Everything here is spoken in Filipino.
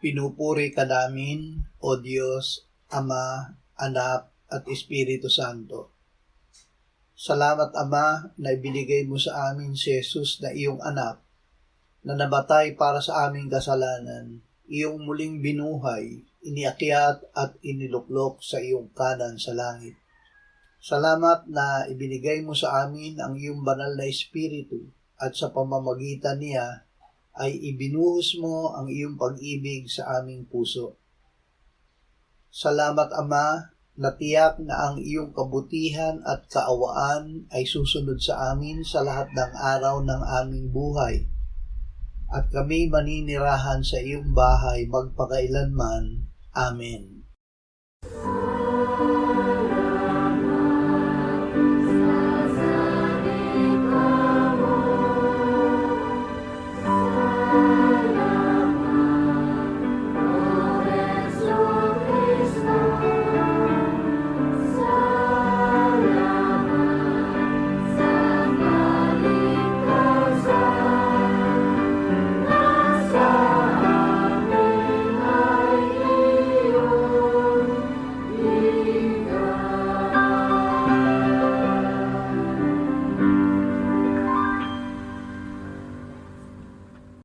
Pinupuri ka namin, O Diyos, Ama, Anak, at Espiritu Santo. Salamat, Ama, na ibinigay mo sa amin si Jesus na iyong anak, na nabatay para sa aming kasalanan, iyong muling binuhay, iniakyat at iniluklok sa iyong kanan sa langit. Salamat na ibinigay mo sa amin ang iyong banal na Espiritu at sa pamamagitan niya ay ibinuhos mo ang iyong pag-ibig sa aming puso. Salamat, Ama, na tiyak na ang iyong kabutihan at kaawaan ay susunod sa amin sa lahat ng araw ng aming buhay, at kami maninirahan sa iyong bahay magpakailanman. Amen.